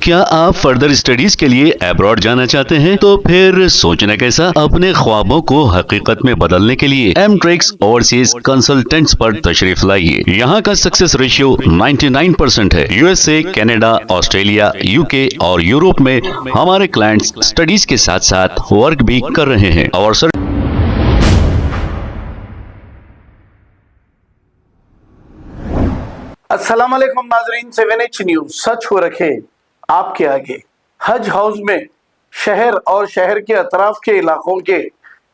क्या आप further studies के लिए अब्रॉड जाना चाहते हैं? तो फिर सोचना कैसा, अपने ख्वाबों को हकीकत में बदलने के लिए एमट्रिक्स ओवरसीज कंसल्टेंट्स पर तशरीफ लाइए। यहाँ का सक्सेस रेशियो 99% है। यूएसए, कनाडा, ऑस्ट्रेलिया, यूके और यूरोप में हमारे क्लाइंट्स स्टडीज के साथ साथ वर्क भी कर रहे हैं और अस्सलाम वालेकुम नाजरीन, 7H न्यूज सच हो रखे आपके आगे। हज हाउस में शहर और शहर के अतराफ के इलाकों के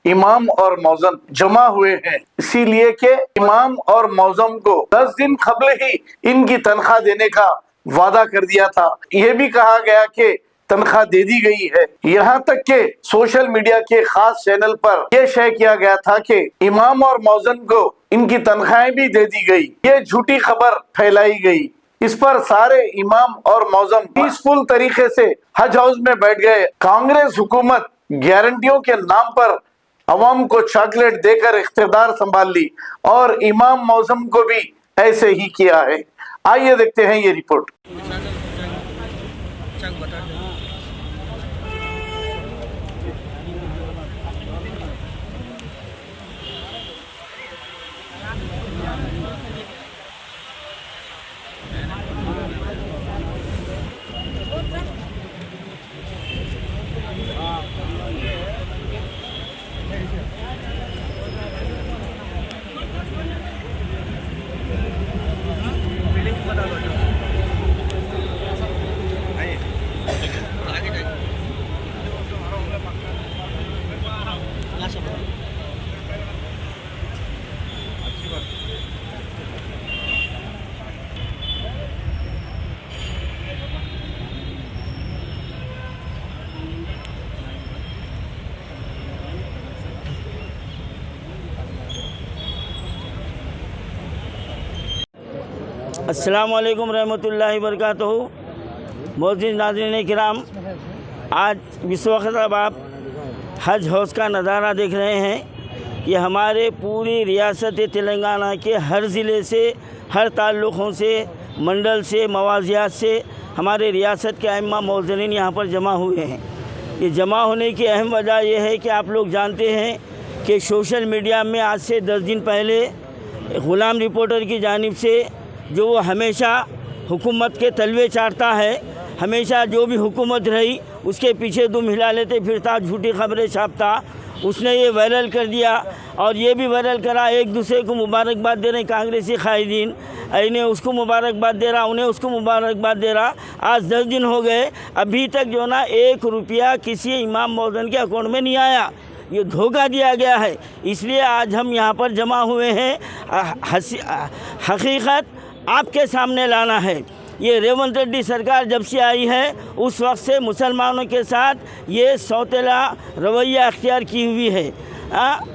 इमाम और मौज़म जमा हुए हैं, इसीलिए कि इमाम और मौज़म को 10 दिन कबल ही इनकी तनख्वाह देने का वादा कर दिया था। यह भी कहा गया कि तनख्वाह दे दी गई है। यहाँ तक के सोशल मीडिया के खास चैनल पर यह शेयर किया गया था कि इमाम और मौज़म को इनकी तनख्वाहें भी दे दी गई। ये झूठी खबर फैलाई गई। इस पर सारे इमाम और मौज़म पीसफुल तरीके से हज हाउस में बैठ गए। कांग्रेस हुकूमत गारंटियों के नाम पर अवाम को चॉकलेट देकर इख्तिदार संभाल ली और इमाम मौज़म को भी ऐसे ही किया है। आइए देखते हैं ये रिपोर्ट। अस्सलामुअलैकुम रहमतुल्लाहि वबरकातुहू। मोअज़्ज़िज़ नाज़रीन किराम, आज इस वक्त अब आप हज हाउस का नज़ारा देख रहे हैं। ये हमारे पूरी रियासत तेलंगाना के हर ज़िले से, हर ताल्लुक़ों से, मंडल से, मवाज़ियात से हमारे रियासत के अइम्मा मौज़्ज़िनीन यहाँ पर जमा हुए हैं। ये जमा होने की अहम वजह यह है कि आप लोग जानते हैं कि सोशल मीडिया में आज से 10 दिन पहले ग़ुलाम रिपोर्टर की जानिब से जो वो हमेशा हुकूमत के तलवे चाटता है, हमेशा जो भी हुकूमत रही उसके पीछे दुम हिला लेते फिरता, झूठी खबरें छापता, उसने ये वायरल कर दिया और ये भी वायरल करा। एक दूसरे को मुबारकबाद दे रहे कांग्रेसी कायदीन, इन्हें उसको मुबारकबाद दे रहा, उन्हें उसको मुबारकबाद दे रहा। आज 10 दिन हो गए, अभी तक जो ना 1 रुपया किसी इमाम मौज़न के अकाउंट में नहीं आया। ये धोखा दिया गया है। इसलिए आज हम यहाँ पर जमा हुए हैं, हकीकत आपके सामने लाना है। ये रेवंत रेड्डी सरकार जब से आई है उस वक्त से मुसलमानों के साथ ये सौतेला रवैया अख्तियार की हुई है।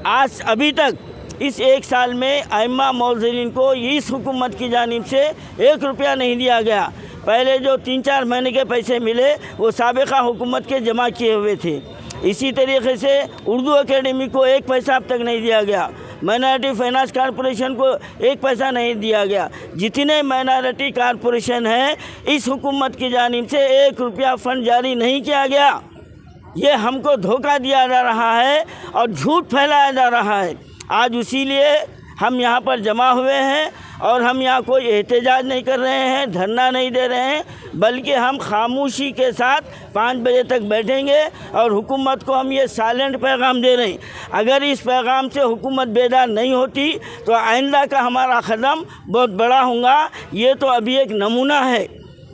आज अभी तक इस 1 साल में अइम्मा मौज़्ज़िनीन को इस हुकूमत की जानिब से 1 रुपया नहीं दिया गया। पहले जो 3-4 महीने के पैसे मिले वो साबिक़ा हुकूमत के जमा किए हुए थे। इसी तरीके से उर्दू एकेडमी को 1 पैसा अब तक नहीं दिया गया। माइनॉरिटी फाइनेंस कॉरपोरेशन को 1 पैसा नहीं दिया गया। जितने माइनॉरिटी कॉरपोरेशन हैं इस हुकूमत की जानिब से 1 रुपया फ़ंड जारी नहीं किया गया। ये हमको धोखा दिया जा रहा है और झूठ फैलाया जा रहा है। आज इसीलिए हम यहाँ पर जमा हुए हैं और हम यहाँ कोई एहतजाज नहीं कर रहे हैं, धरना नहीं दे रहे हैं, बल्कि हम खामोशी के साथ 5 बजे तक बैठेंगे और हुकूमत को हम ये साइलेंट पैगाम दे रहे हैं। अगर इस पैगाम से हुकूमत बेदार नहीं होती तो आइंदा का हमारा कदम बहुत बड़ा होगा। ये तो अभी एक नमूना है,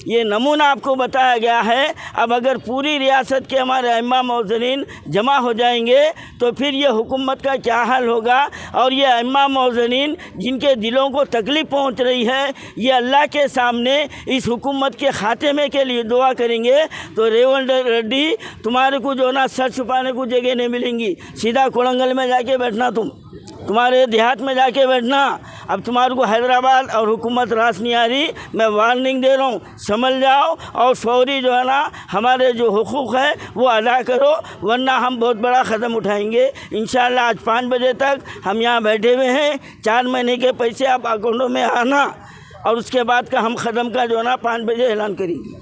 ये नमूना आपको बताया गया है। अब अगर पूरी रियासत के हमारे अइम्मा मौज़्ज़िनीन जमा हो जाएंगे तो फिर ये हुकूमत का क्या हाल होगा। और ये अइम्मा मौज़्ज़िनीन जिनके दिलों को तकलीफ़ पहुंच रही है, ये अल्लाह के सामने इस हुकूमत के खात्मे के लिए दुआ करेंगे। तो रेवंत रेड्डी, तुम्हारे को जो ना सर छुपाने को जगह नहीं मिलेंगी। सीधा कोलंगल में जाके बैठना, तुम्हारे देहात में जाके बैठना। अब तुम्हारे को हैदराबाद और हुकूमत रास नहीं आ रही। मैं वार्निंग दे रहा हूँ, समझ जाओ और फौरी जो है ना हमारे जो हुकूक़ है वो अदा करो, वरना हम बहुत बड़ा कदम उठाएंगे इंशाअल्लाह। आज 5 बजे तक हम यहाँ बैठे हुए हैं। 4 महीने के पैसे आप अकाउंटों में आना और उसके बाद का हम कदम का जो है ना 5 बजे ऐलान करेंगे।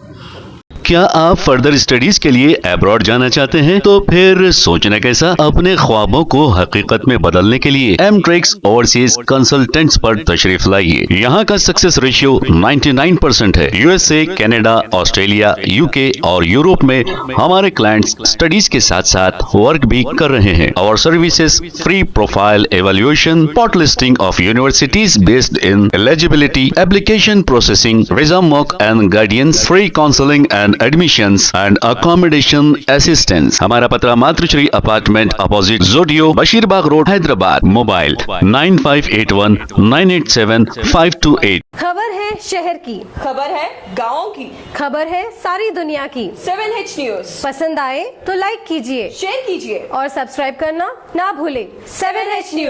क्या आप फर्दर स्टडीज के लिए अब्रॉड जाना चाहते हैं? तो फिर सोचना कैसा? अपने ख्वाबों को हकीकत में बदलने के लिए एमट्रिक्स ओवरसीज कंसल्टेंट्स पर तशरीफ लाइए। यहाँ का सक्सेस रेशियो 99% है। यूएसए, कनाडा, ऑस्ट्रेलिया, यूके और यूरोप में हमारे क्लाइंट्स स्टडीज के साथ साथ वर्क भी कर रहे हैं। और services free profile evaluation, spot listing of universities based in eligibility, application processing, visa mock and guidance, free counselling and admissions and accommodation assistance. हमारा पता मातृश्री अपार्टमेंट अपोजिट जोडियो, बशीरबाग रोड, हैदराबाद। मोबाइल 9581987528। खबर है शहर की, खबर है गाँव की, खबर है सारी दुनिया की। 7H न्यूज पसंद आए तो लाइक कीजिए, शेयर कीजिए और सब्सक्राइब करना ना भूलें। 7H news.